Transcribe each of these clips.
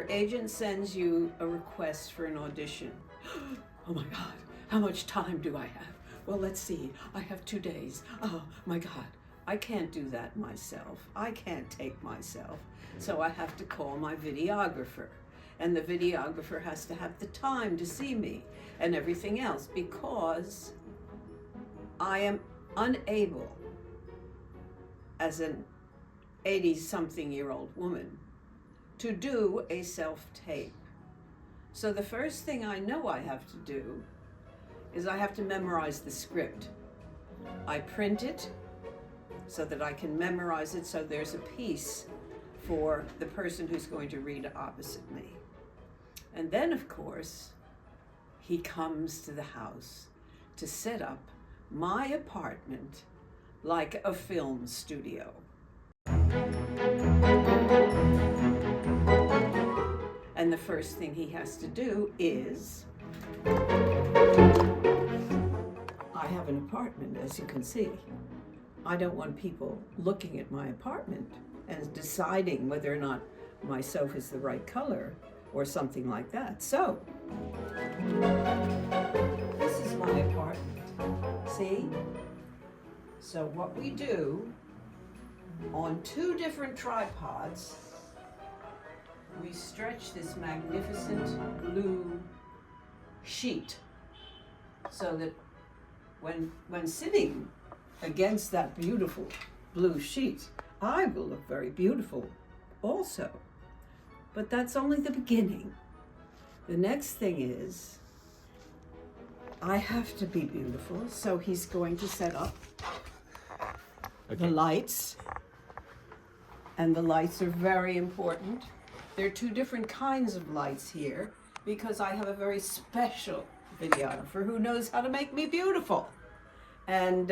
Agent sends you a request for an audition. Oh my God, how much time do I have? Well, let's see, I have 2 days. Oh my God, I can't do that myself. I can't take myself. So I have to call my videographer. And the videographer has to have the time to see me and everything else, because I am unable, as an 80-something-year-old woman, to do a self-tape. So the first thing I know I have to do is I have to memorize the script. I print it so that I can memorize it, so there's a piece for the person who's going to read opposite me. And then, of course, he comes to the house to set up my apartment like a film studio. And the first thing he has to do is, I have an apartment, as you can see. I don't want people looking at my apartment and deciding whether or not my sofa is the right color or something like that. So, this is my apartment, see? So what we do, on 2 different tripods, we stretch this magnificent blue sheet so that when sitting against that beautiful blue sheet, I will look very beautiful also. But that's only the beginning. The next thing is, I have to be beautiful, so he's going to set up the lights. And the lights are very important. There are 2 different kinds of lights here because I have a very special videographer who knows how to make me beautiful. And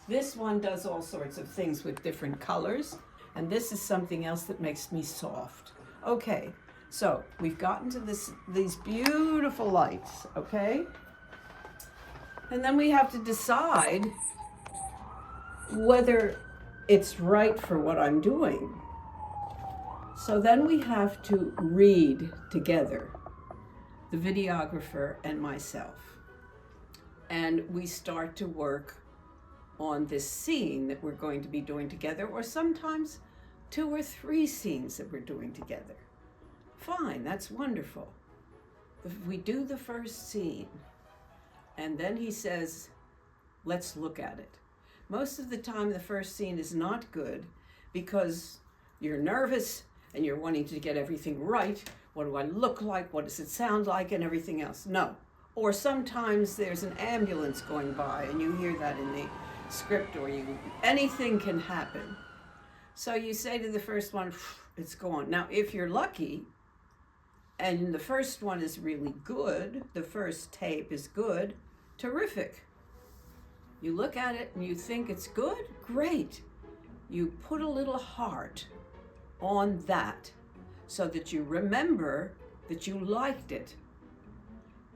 this one does all sorts of things with different colors. And this is something else that makes me soft. Okay, so we've gotten to these beautiful lights, okay? And then we have to decide whether it's right for what I'm doing. So then we have to read together, the videographer and myself. And we start to work on this scene that we're going to be doing together, or sometimes 2 or 3 scenes that we're doing together. Fine, that's wonderful. If we do the first scene, and then he says, let's look at it. Most of the time, the first scene is not good because you're nervous and you're wanting to get everything right. What do I look like? What does it sound like? And everything else. No. Or sometimes there's an ambulance going by and you hear that in the script, or anything can happen. So you say to the first one, it's gone. Now, if you're lucky and the first one is really good, the first tape is good, terrific. You look at it and you think it's good, great. You put a little heart on that so that you remember that you liked it.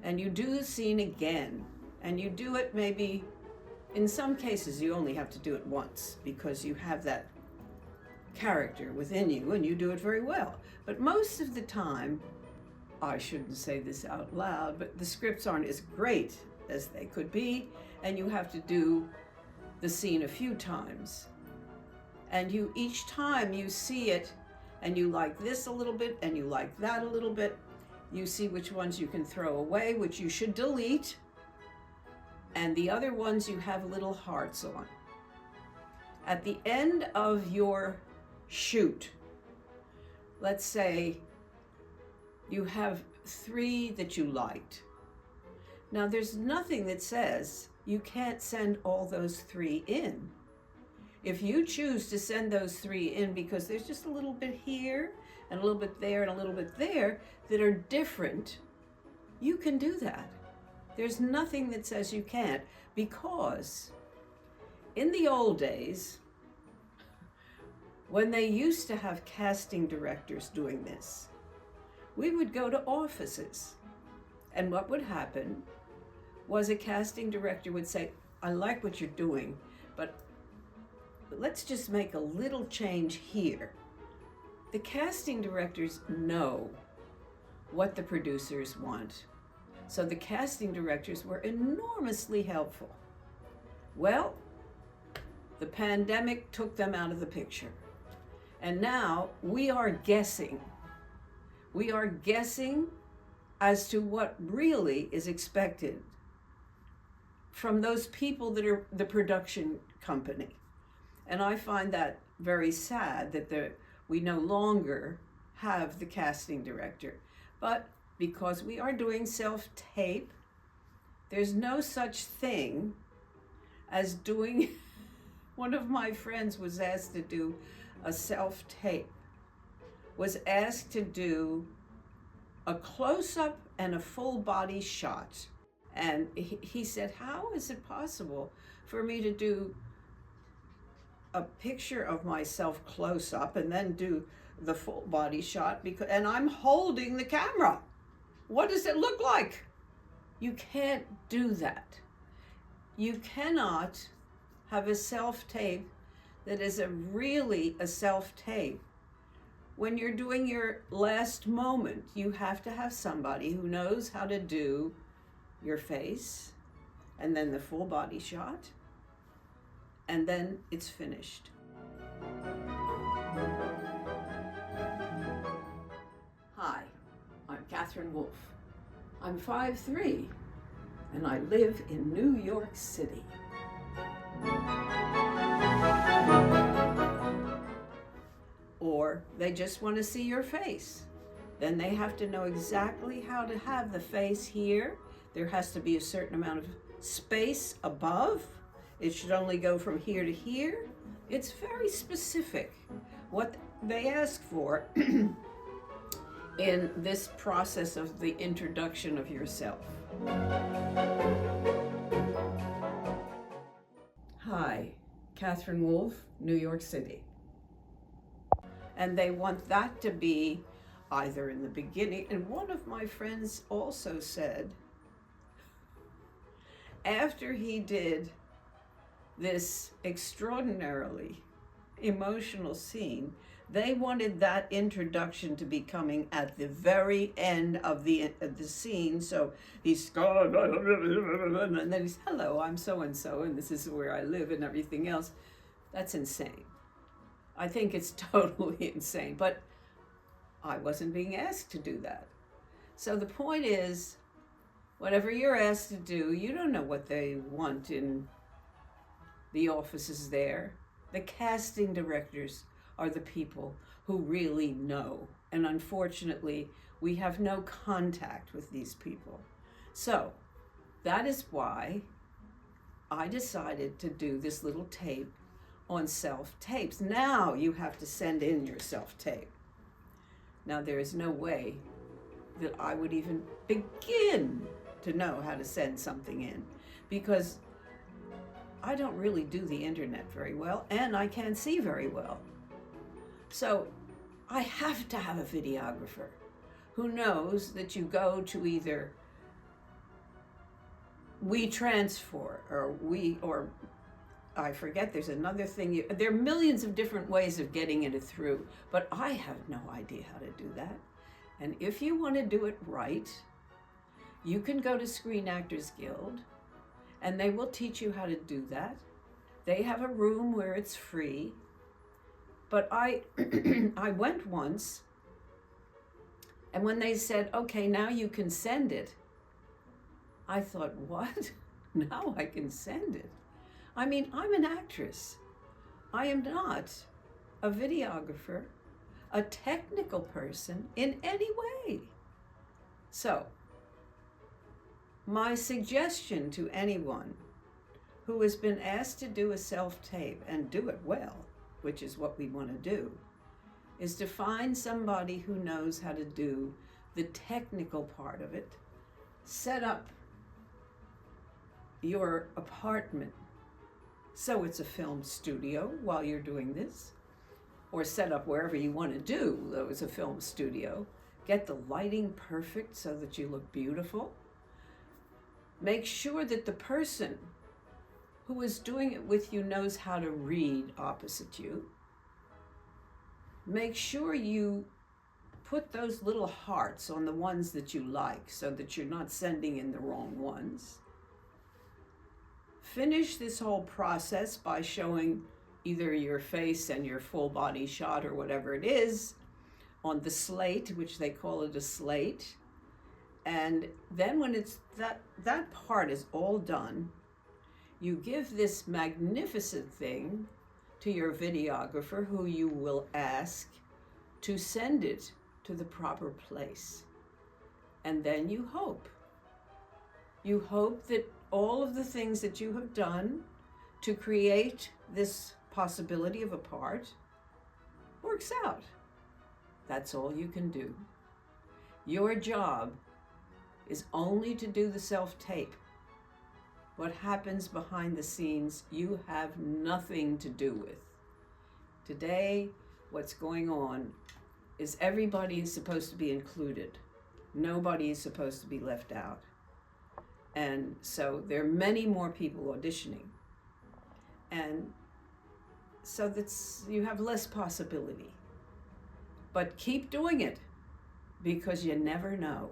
And you do the scene again, and you do it maybe, in some cases you only have to do it once because you have that character within you and you do it very well. But most of the time, I shouldn't say this out loud, but the scripts aren't as great as they could be, and you have to do the scene a few times. And each time you see it and you like this a little bit and you like that a little bit, you see which ones you can throw away, which you should delete, and the other ones you have little hearts on. At the end of your shoot, let's say you have 3 that you liked. Now, there's nothing that says you can't send all those 3 in. If you choose to send those 3 in because there's just a little bit here and a little bit there and a little bit there that are different, you can do that. There's nothing that says you can't, because in the old days, when they used to have casting directors doing this, we would go to offices, and what would happen was a casting director would say, I like what you're doing, but let's just make a little change here. The casting directors know what the producers want, so the casting directors were enormously helpful. Well, the pandemic took them out of the picture, and now we are guessing. We are guessing as to what really is expected from those people that are the production company. And I find that very sad that we no longer have the casting director. But because we are doing self-tape, there's no such thing as doing, one of my friends was asked to do a self-tape, was asked to do a close-up and a full body shot. And he said, how is it possible for me to do a picture of myself close up and then do the full body shot, and I'm holding the camera? What does it look like? You can't do that. You cannot have a self-tape that is really a self-tape. When you're doing your last moment, you have to have somebody who knows how to do your face, and then the full body shot, and then it's finished. Hi, I'm Catherine Wolf. I'm 5'3", and I live in New York City. Or they just want to see your face. Then they have to know exactly how to have the face here. There has to be a certain amount of space above. It should only go from here to here. It's very specific what they ask for in this process of the introduction of yourself. Hi, Catherine Wolf, New York City. And they want that to be either in the beginning, and one of my friends also said, after he did this extraordinarily emotional scene, they wanted that introduction to be coming at the very end of the scene. So he's, and then he's, hello, I'm so-and-so, and this is where I live, and everything else. That's insane. I think it's totally insane, but I wasn't being asked to do that. So the point is, whatever you're asked to do, you don't know what they want in the offices there. The casting directors are the people who really know. And unfortunately, we have no contact with these people. So that is why I decided to do this little tape on self-tapes. Now you have to send in your self-tape. Now there is no way that I would even begin to know how to send something in, because I don't really do the internet very well, and I can't see very well. So I have to have a videographer who knows that you go to either WeTransfer or I forget, there's another thing. There are millions of different ways of getting it through, but I have no idea how to do that. And if you want to do it right, you can go to Screen Actors Guild, and they will teach you how to do that. They have a room where it's free. But I went once, and when they said, okay, now you can send it, I thought, what? Now I can send it? I mean, I'm an actress. I am not a videographer, a technical person in any way. So My suggestion to anyone who has been asked to do a self-tape and do it well, which is what we want to do, is to find somebody who knows how to do the technical part of it. Set up your apartment so it's a film studio while you're doing this, or set up wherever you want to do, though it's a film studio. Get the lighting perfect so that you look beautiful. Make sure that the person who is doing it with you knows how to read opposite you. Make sure you put those little hearts on the ones that you like so that you're not sending in the wrong ones. Finish this whole process by showing either your face and your full body shot or whatever it is on the slate, which they call it a slate. And then when it's that part is all done, you give this magnificent thing to your videographer, who you will ask to send it to the proper place. And then you hope. You hope that all of the things that you have done to create this possibility of a part works out. That's all you can do. Your job is only to do the self-tape. What happens behind the scenes, you have nothing to do with. Today, what's going on is everybody is supposed to be included. Nobody is supposed to be left out. And so there are many more people auditioning. And so you have less possibility. But keep doing it, because you never know.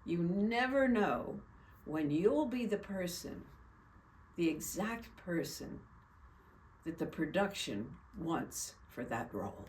You never know when you'll be the person, the exact person that the production wants for that role.